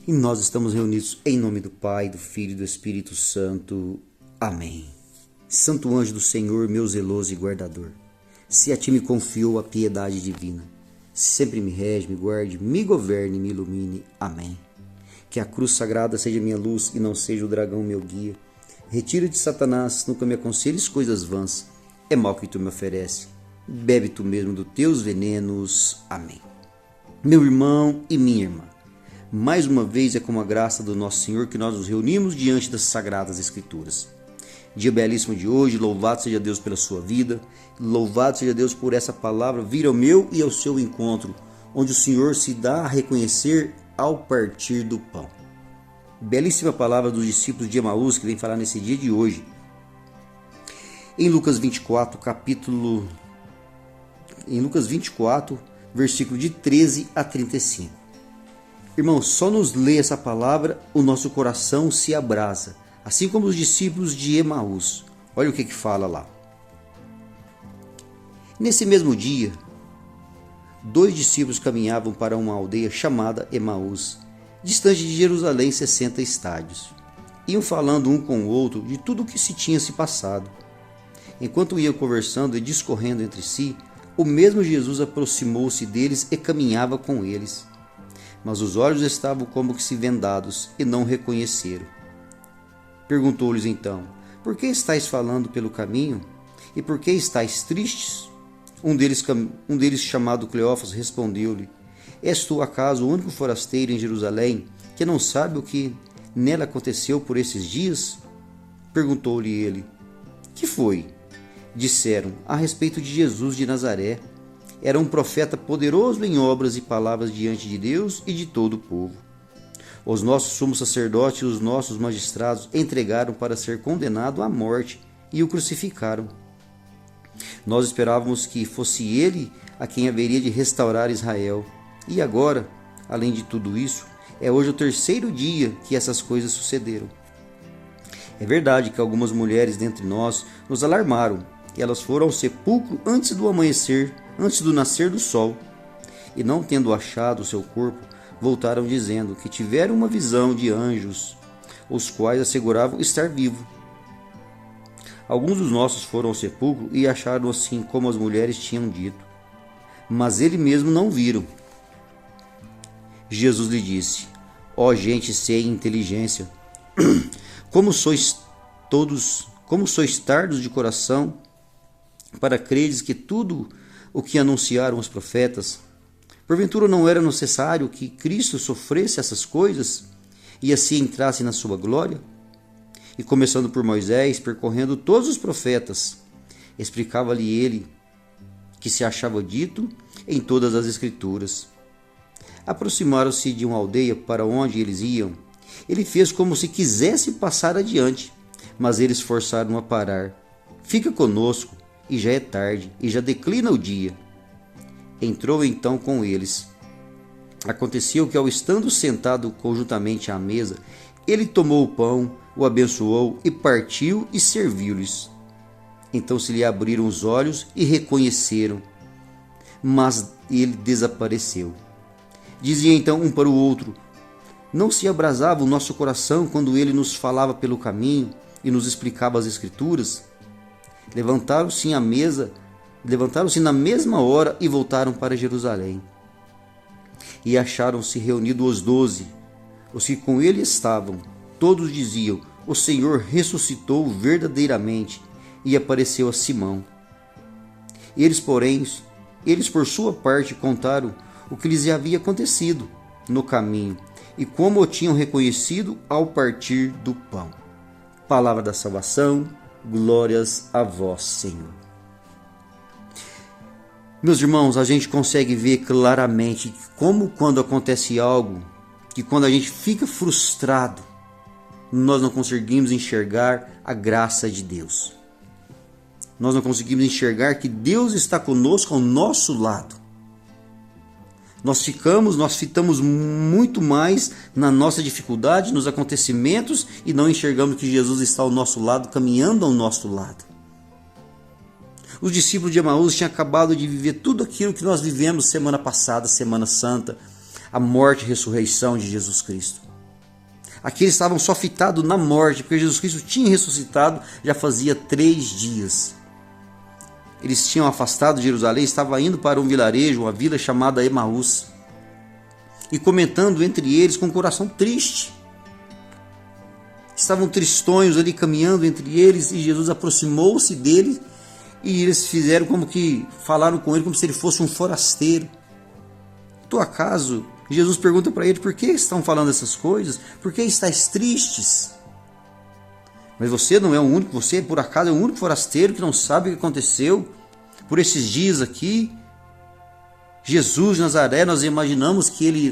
E nós estamos reunidos em nome do Pai, do Filho e do Espírito Santo. Amém. Santo anjo do Senhor, meu zeloso e guardador, se a ti me confiou a piedade divina, sempre me rege, me guarde, me governe, me ilumine. Amém. Que a cruz sagrada seja minha luz e não seja o dragão meu guia. Retira de Satanás, nunca me aconselhes coisas vãs. É mal que tu me oferece. Bebe tu mesmo dos teus venenos. Amém. Meu irmão e minha irmã, mais uma vez é com a graça do nosso Senhor que nós nos reunimos diante das Sagradas Escrituras. Dia belíssimo de hoje, louvado seja Deus pela sua vida, louvado seja Deus por essa palavra vir ao meu e ao seu encontro, onde o Senhor se dá a reconhecer ao partir do pão. Belíssima palavra dos discípulos de Emaús que vem falar nesse dia de hoje. Em Lucas 24, versículo de 13 a 35. Irmão, só nos lê essa palavra, o nosso coração se abrasa, assim como os discípulos de Emaús. Olha o que fala lá. Nesse mesmo dia, 2 discípulos caminhavam para uma aldeia chamada Emaús, distante de Jerusalém 60 estádios. Iam falando um com o outro de tudo o que se tinha se passado. Enquanto iam conversando e discorrendo entre si, o mesmo Jesus aproximou-se deles e caminhava com eles. Mas os olhos estavam como que se vendados e não o reconheceram. Perguntou-lhes então: por que estáis falando pelo caminho? E por que estáis tristes? Um deles chamado Cleófas, respondeu-lhe: és tu acaso o único forasteiro em Jerusalém que não sabe o que nela aconteceu por esses dias? Perguntou-lhe ele: que foi? Disseram: a respeito de Jesus de Nazaré. Era um profeta poderoso em obras e palavras diante de Deus e de todo o povo. Os nossos sumos sacerdotes e os nossos magistrados entregaram para ser condenado à morte e o crucificaram. Nós esperávamos que fosse ele a quem haveria de restaurar Israel. E agora, além de tudo isso, é hoje o 3º dia que essas coisas sucederam. É verdade que algumas mulheres dentre nós nos alarmaram, e elas foram ao sepulcro antes do amanhecer, antes do nascer do sol, e não tendo achado o seu corpo, voltaram dizendo que tiveram uma visão de anjos, os quais asseguravam estar vivo. Alguns dos nossos foram ao sepulcro e acharam assim como as mulheres tinham dito, mas ele mesmo não viram. Jesus lhe disse: ó gente sem inteligência, como sois tardos de coração para creres que tudo o que anunciaram os profetas? Porventura não era necessário que Cristo sofresse essas coisas e assim entrasse na sua glória? E começando por Moisés, percorrendo todos os profetas, explicava-lhe ele que se achava dito em todas as Escrituras. Aproximaram-se de uma aldeia para onde eles iam. Ele fez como se quisesse passar adiante, mas eles forçaram a parar. Fica conosco, e já é tarde, e já declina o dia. Entrou então com eles. Aconteceu que, ao estando sentado conjuntamente à mesa, ele tomou o pão, o abençoou e partiu e serviu-lhes. Então se lhe abriram os olhos e reconheceram, mas ele desapareceu. Dizia então um para o outro: não se abrasava o nosso coração quando ele nos falava pelo caminho e nos explicava as Escrituras? Levantaram-se na mesma hora e voltaram para Jerusalém. E acharam-se reunidos os 12, os que com ele estavam. Todos diziam: o Senhor ressuscitou verdadeiramente e apareceu a Simão. Eles por sua parte contaram o que lhes havia acontecido no caminho e como o tinham reconhecido ao partir do pão. Palavra da salvação, glórias a vós, Senhor. Meus irmãos, a gente consegue ver claramente como quando acontece algo, que quando a gente fica frustrado, nós não conseguimos enxergar a graça de Deus. Nós não conseguimos enxergar que Deus está conosco ao nosso lado. Nós fitamos muito mais na nossa dificuldade, nos acontecimentos, e não enxergamos que Jesus está ao nosso lado, caminhando ao nosso lado. Os discípulos de Emaús tinham acabado de viver tudo aquilo que nós vivemos semana passada, Semana Santa, a morte e ressurreição de Jesus Cristo. Aqueles estavam só fitados na morte, porque Jesus Cristo tinha ressuscitado já fazia 3 dias. Eles tinham afastado de Jerusalém, estavam indo para um vilarejo, uma vila chamada Emaús, e comentando entre eles com o coração triste. Estavam tristonhos ali caminhando entre eles, e Jesus aproximou-se deles, e eles fizeram como que falaram com ele como se ele fosse um forasteiro. Por acaso, Jesus pergunta para ele: por que estão falando essas coisas? Por que estáis tristes? Mas você não é o único, você por acaso é o único forasteiro que não sabe o que aconteceu por esses dias aqui? Jesus de Nazaré, nós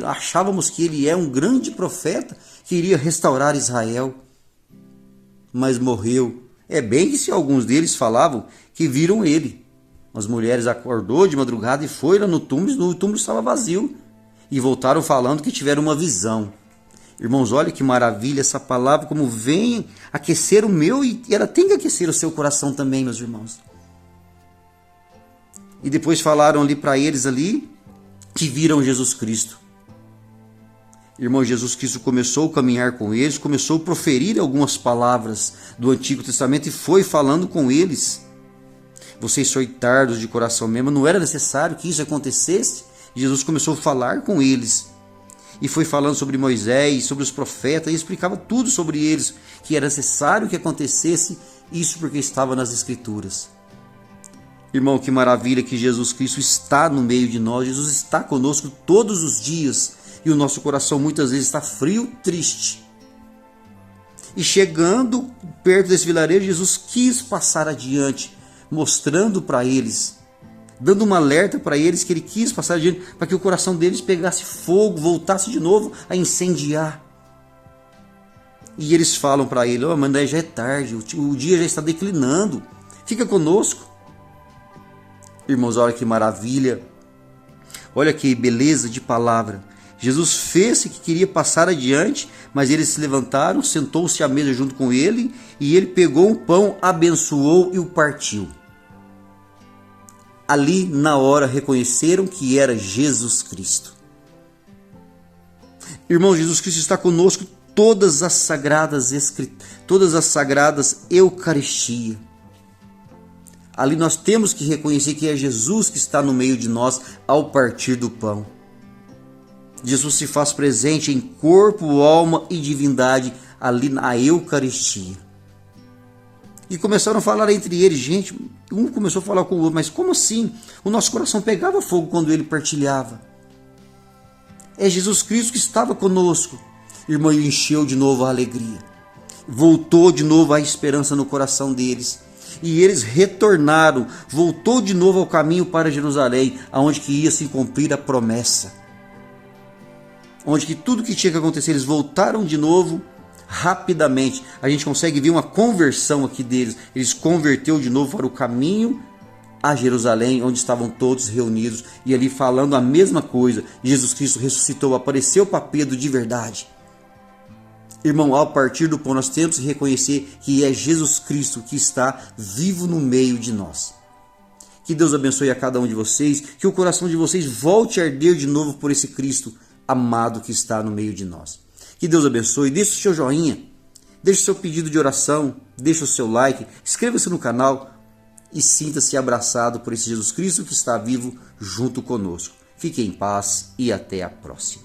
achávamos que ele é um grande profeta que iria restaurar Israel, mas morreu. É bem que se alguns deles falavam que viram ele. As mulheres acordou de madrugada e foi lá no túmulo estava vazio, e voltaram falando que tiveram uma visão. Irmãos, olha que maravilha essa palavra, como vem aquecer o meu, e ela tem que aquecer o seu coração também, meus irmãos. E depois falaram ali para eles ali que viram Jesus Cristo. Irmão, Jesus Cristo começou a caminhar com eles, começou a proferir algumas palavras do Antigo Testamento e foi falando com eles. Vocês sois tardos de coração mesmo, não era necessário que isso acontecesse. Jesus começou a falar com eles e foi falando sobre Moisés, sobre os profetas, e explicava tudo sobre eles, que era necessário que acontecesse isso porque estava nas Escrituras. Irmão, que maravilha que Jesus Cristo está no meio de nós, Jesus está conosco todos os dias, e o nosso coração muitas vezes está frio, triste. E chegando perto desse vilarejo, Jesus quis passar adiante, mostrando para eles, dando um alerta para eles que ele quis passar adiante, para que o coração deles pegasse fogo, voltasse de novo a incendiar. E eles falam para ele: oh, mas já é tarde, o dia já está declinando, fica conosco. Irmãos, olha que maravilha, olha que beleza de palavra. Jesus fez que queria passar adiante, mas eles se levantaram, sentou-se à mesa junto com ele, e ele pegou um pão, abençoou e o partiu. Ali, na hora, reconheceram que era Jesus Cristo. Irmãos, Jesus Cristo está conosco todas as sagradas Eucaristia. Ali nós temos que reconhecer que é Jesus que está no meio de nós ao partir do pão. Jesus se faz presente em corpo, alma e divindade ali na Eucaristia. E começaram a falar entre eles, gente, um começou a falar com o outro, mas como assim? O nosso coração pegava fogo quando ele partilhava. É Jesus Cristo que estava conosco. Irmão, e encheu de novo a alegria. Voltou de novo a esperança no coração deles. E eles retornaram, voltou de novo ao caminho para Jerusalém, aonde que ia se cumprir a promessa. Onde que tudo que tinha que acontecer, eles voltaram de novo rapidamente. A gente consegue ver uma conversão aqui deles. Eles converteu de novo para o caminho a Jerusalém, onde estavam todos reunidos e ali falando a mesma coisa. Jesus Cristo ressuscitou, apareceu para Pedro de verdade. Irmão, ao partir do pão nós temos que reconhecer que é Jesus Cristo que está vivo no meio de nós. Que Deus abençoe a cada um de vocês, que o coração de vocês volte a arder de novo por esse Cristo amado que está no meio de nós. Que Deus abençoe, deixe o seu joinha, deixe o seu pedido de oração, deixe o seu like, inscreva-se no canal e sinta-se abraçado por esse Jesus Cristo que está vivo junto conosco. Fique em paz e até a próxima.